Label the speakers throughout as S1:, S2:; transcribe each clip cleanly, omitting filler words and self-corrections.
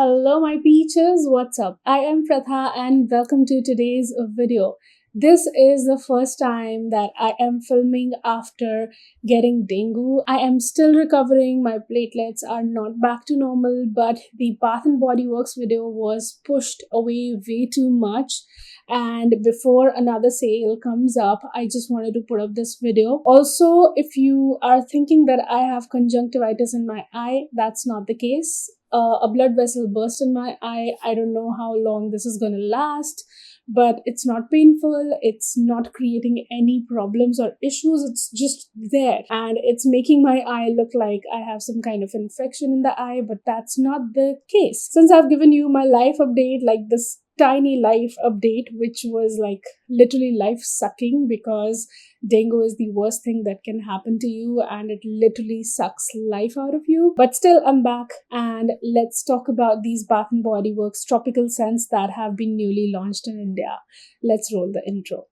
S1: Hello, my peaches. What's up? I am Pratha, and welcome to today's video. This is the first time that I am filming after getting dengue. I am still recovering. My platelets are not back to normal, but the Bath and Body Works video was pushed away way too much. And before another sale comes up, I just wanted to put up this video. Also, if you are thinking that I have conjunctivitis in my eye, that's not the case. A blood vessel burst in my eye. I don't know how long this is going to last, but it's not painful. It's not creating any problems or issues. It's just there, and it's making my eye look like I have some kind of infection in the eye, but that's not the case. Since I've given you my life update, like this tiny life update, which was like literally life sucking, because dengue is the worst thing that can happen to you and it literally sucks life out of you. But still, I'm back, and let's talk about these Bath and Body Works tropical scents that have been newly launched in India. Let's roll the intro.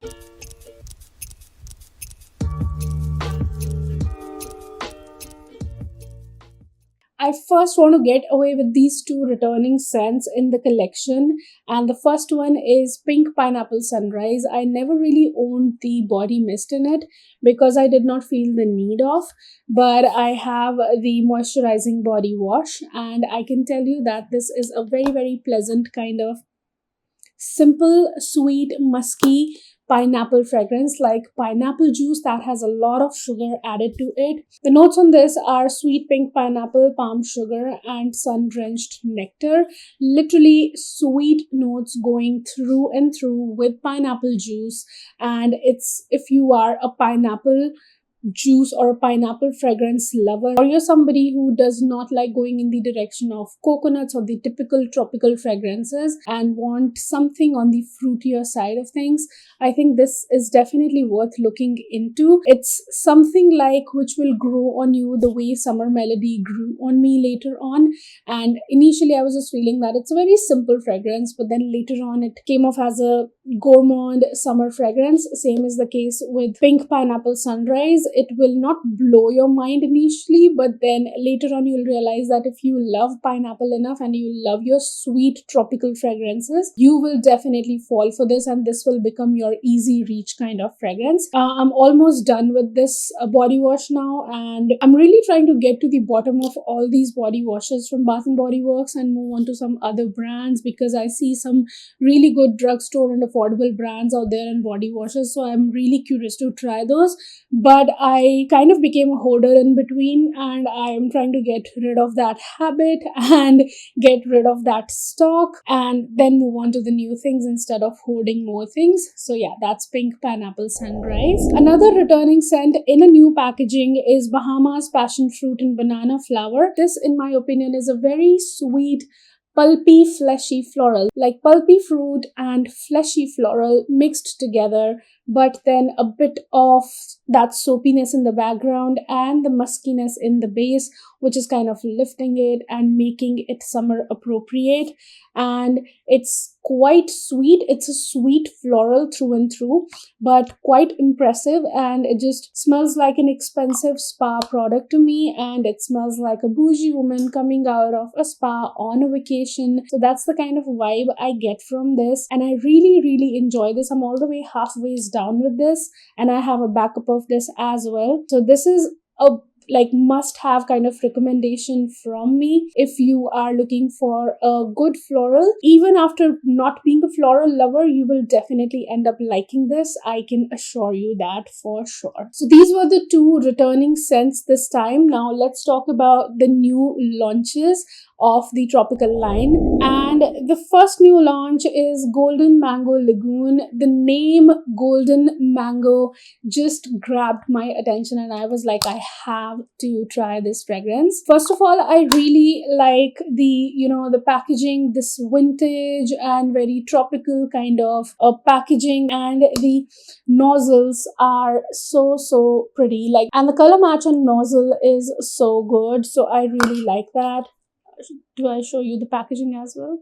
S1: I first want to get away with these two returning scents in the collection, and the first one is Pink Pineapple Sunrise. I never really owned the body mist in it because I did not feel the need of, but I have the moisturizing body wash, and I can tell you that this is a very pleasant kind of simple, sweet, musky pineapple fragrance, like pineapple juice that has a lot of sugar added to it. The notes on this are sweet pink pineapple, palm sugar, and sun-drenched nectar. Literally sweet notes going through and through with pineapple juice. And it's, if you are a pineapple juice or a pineapple fragrance lover, or you're somebody who does not like going in the direction of coconuts or the typical tropical fragrances and want something on the fruitier side of things, I think this is definitely worth looking into. It's something like which will grow on you the way Summer Melody grew on me later on. And initially I was just feeling that it's a very simple fragrance, but then later on it came off as a gourmand summer fragrance. Same is the case with Pink Pineapple Sunrise. It will not blow your mind initially, but then later on you'll realize that if you love pineapple enough and you love your sweet tropical fragrances, you will definitely fall for this, and this will become your easy reach kind of fragrance. I'm almost done with this body wash now, and I'm really trying to get to the bottom of all these body washes from Bath and Body Works and move on to some other brands, because I see some really good drugstore and affordable brands out there in body washes, so I'm really curious to try those. But I kind of became a hoarder in between, and I'm trying to get rid of that habit and get rid of that stock and then move on to the new things instead of hoarding more things. So yeah, that's Pink Pineapple Sunrise. Another returning scent in a new packaging is Bahamas Passion Fruit and Banana Flower. This, in my opinion, is a very sweet, pulpy, fleshy floral, like pulpy fruit and fleshy floral mixed together, but then a bit of that soapiness in the background and the muskiness in the base, which is kind of lifting it and making it summer appropriate. And it's quite sweet. It's a sweet floral through and through, but quite impressive, and it just smells like an expensive spa product to me, and it smells like a bougie woman coming out of a spa on a vacation. So that's the kind of vibe I get from this, and I really enjoy this. I'm all the way halfway down with this, and I have a backup of this as well. So this is a must have kind of recommendation from me if you are looking for a good floral. Even after not being a floral lover, you will definitely end up liking this. I can assure you that for sure. So these were the two returning scents this time. Now let's talk about the new launches of the tropical line, and the first new launch is Golden Mango Lagoon. The name Golden Mango just grabbed my attention, and I was like, I have to try this fragrance. First of all, I really like the packaging, this vintage and very tropical kind of packaging, and the nozzles are so pretty, and the color match on nozzle is so good, so I really like that. Do I show you the packaging as well?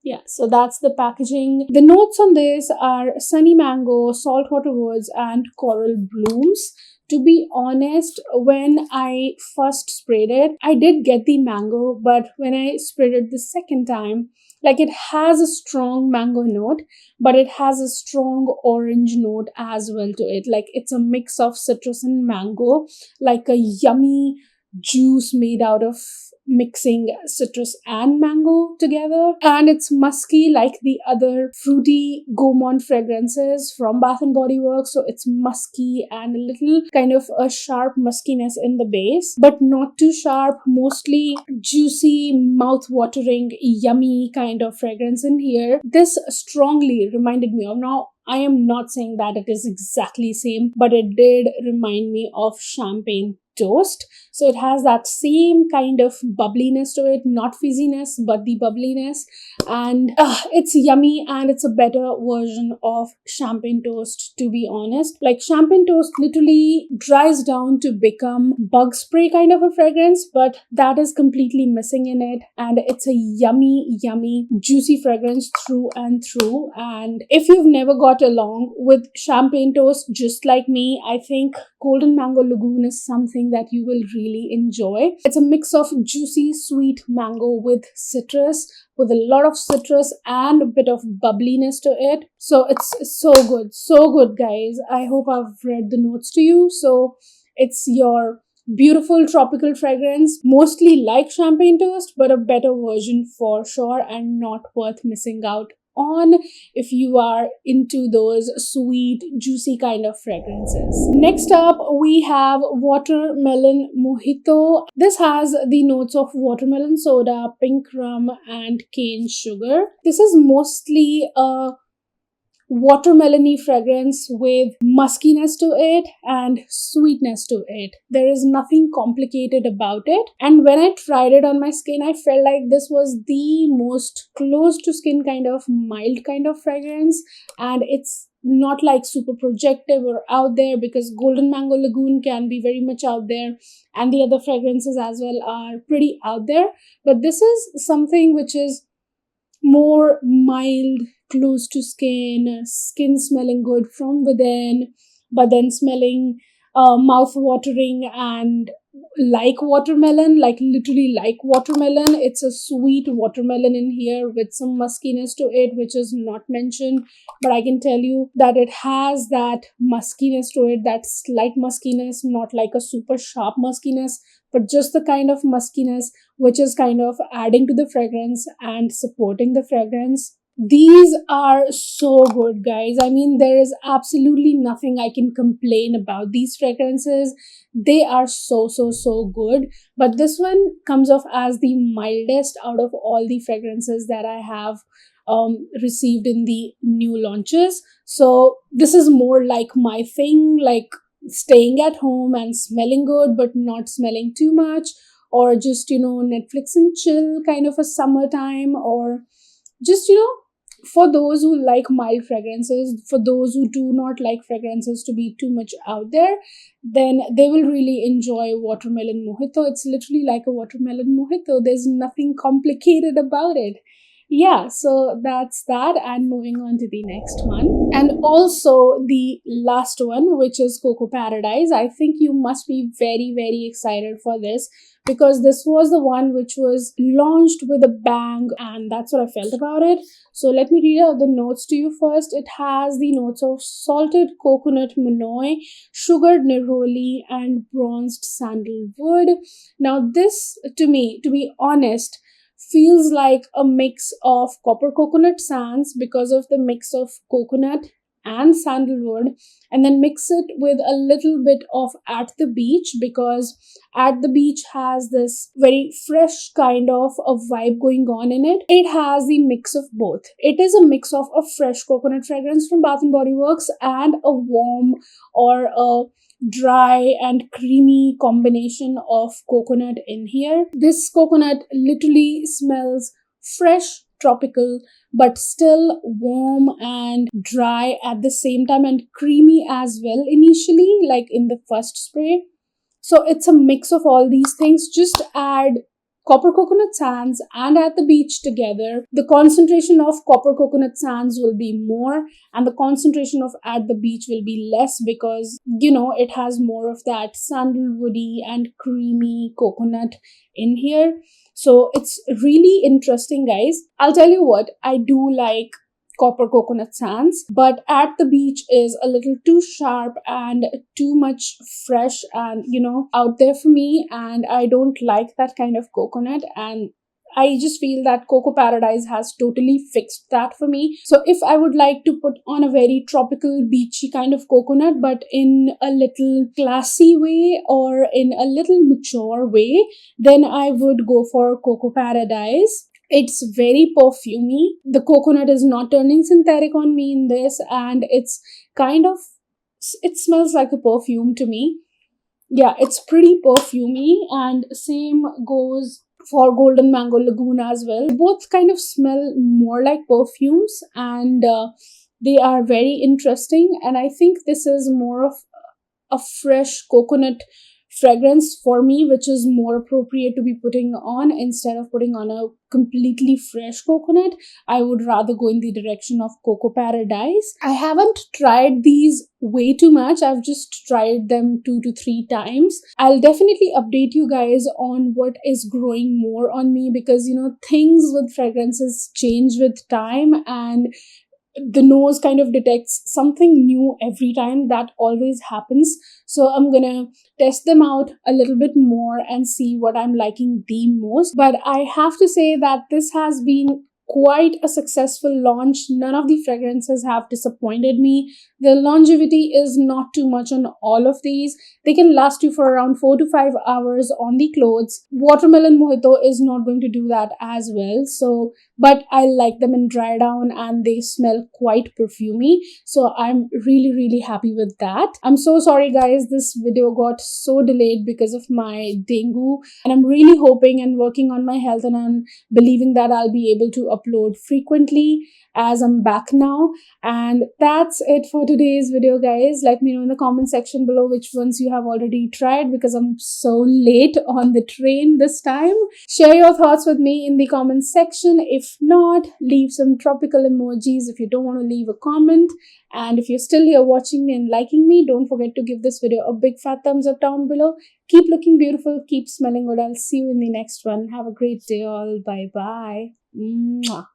S1: Yeah, so that's the packaging. The notes on this are sunny mango, saltwater woods, and coral blooms. To be honest, when I first sprayed it, I did get the mango, but when I sprayed it the second time, like it has a strong mango note, but it has a strong orange note as well to it. Like it's a mix of citrus and mango, like a yummy juice made out of mixing citrus and mango together. And it's musky like the other fruity gourmand fragrances from Bath and Body Works. So it's musky and a little kind of a sharp muskiness in the base, but not too sharp, mostly juicy, mouth-watering, yummy kind of fragrance in here. This strongly reminded me of, now I am not saying that it is exactly same, but it did remind me of champagne toast. So it has that same kind of bubbliness to it, not fizziness, but the bubbliness. And it's yummy, and it's a better version of champagne toast, to be honest. Like champagne toast literally dries down to become bug spray kind of a fragrance, but that is completely missing in it. And it's a yummy, yummy, juicy fragrance through and through. And if you've never got along with champagne toast just like me, I think Golden Mango Lagoon is something that you will really enjoy. It's a mix of juicy, sweet mango with citrus, with a lot of citrus and a bit of bubbliness to it. So it's so good, guys. I hope I've read the notes to you. So it's your beautiful tropical fragrance, mostly like champagne toast, but a better version for sure, and not worth missing out on if you are into those sweet, juicy kind of fragrances. Next up, we have Watermelon Mojito. This has the notes of watermelon soda, pink rum, and cane sugar. This is mostly a watermelony fragrance with muskiness to it and sweetness to it. There is nothing complicated about it. And when I tried it on my skin, I felt like this was the most close to skin kind of mild kind of fragrance. And it's not like super projective or out there, because Golden Mango Lagoon can be very much out there, and the other fragrances as well are pretty out there. But this is something which is more mild, close to skin smelling good from within, but then smelling mouth watering and like watermelon, like literally like watermelon. It's a sweet watermelon in here with some muskiness to it, which is not mentioned, but I can tell you that it has that muskiness to it, that slight muskiness, not like a super sharp muskiness, but just the kind of muskiness which is kind of adding to the fragrance and supporting the fragrance. These are so good, guys. I mean, there is absolutely nothing I can complain about these fragrances. They are so good. But this one comes off as the mildest out of all the fragrances that I have received in the new launches. So this is more like my thing, like staying at home and smelling good, but not smelling too much, or just, Netflix and chill kind of a summertime, or just, for those who like mild fragrances, for those who do not like fragrances to be too much out there, then they will really enjoy Watermelon Mojito. It's literally like a watermelon mojito. There's nothing complicated about it. Yeah, so that's that, and moving on to the next one. And also the last one, which is Coco Paradise. I think you must be very excited for this, because this was the one which was launched with a bang, and that's what I felt about it. So let me read out the notes to you first. It has the notes of salted coconut manoi, sugared neroli, and bronzed sandalwood. Now this, to me, to be honest, feels like a mix of copper coconut sands, because of the mix of coconut and sandalwood, and then mix it with a little bit of At the Beach, because At the Beach has this very fresh kind of a vibe going on in it. It has the mix of both. It is a mix of a fresh coconut fragrance from Bath and Body Works and a warm or a dry and creamy combination of coconut in here. This coconut literally smells fresh, tropical, but still warm and dry at the same time, and creamy as well initially, like in the first spray. So it's a mix of all these things. Just add copper coconut sands and at the beach together, the concentration of copper coconut sands will be more and the concentration of at the beach will be less because it has more of that sandalwoody and creamy coconut in here. So it's really interesting, guys. I'll tell you what, I do like copper coconut sands, but at the beach is a little too sharp and too much fresh and out there for me, and I don't like that kind of coconut. And I just feel that Coco Paradise has totally fixed that for me. So if I would like to put on a very tropical, beachy kind of coconut, but in a little classy way or in a little mature way, then I would go for Coco Paradise. It's very perfumey. The coconut is not turning synthetic on me in this, and it's kind of, it smells like a perfume to me. Yeah, it's pretty perfumey, and same goes for Golden Mango Lagoon as well. Both kind of smell more like perfumes, and they are very interesting. And I think this is more of a fresh coconut fragrance for me, which is more appropriate to be putting on instead of putting on a completely fresh coconut. I would rather go in the direction of Coco Paradise. I haven't tried these way too much. I've just tried them 2 to 3 times. I'll definitely update you guys on what is growing more on me because things with fragrances change with time, and the nose kind of detects something new every time. That always happens. So I'm gonna test them out a little bit more and see what I'm liking the most. But I have to say that this has been quite a successful launch. None of the fragrances have disappointed me. The longevity is not too much on all of these. They can last you for around 4 to 5 hours on the clothes. Watermelon Mojito is not going to do that as well. So, but I like them in dry down and they smell quite perfumey. So I'm really, really happy with that. I'm so sorry, guys. This video got so delayed because of my dengue, and I'm really hoping and working on my health, and I'm believing that I'll be able to upload frequently as I'm back now. And that's it for today's video, guys. Let me know in the comment section below which ones you have already tried because I'm so late on the train this time. Share your thoughts with me in the comment section. If not, leave some tropical emojis if you don't want to leave a comment. And if you're still here watching me and liking me, don't forget to give this video a big fat thumbs up down below. Keep looking beautiful, keep smelling good. I'll see you in the next one. Have a great day all. Bye bye. Mwah.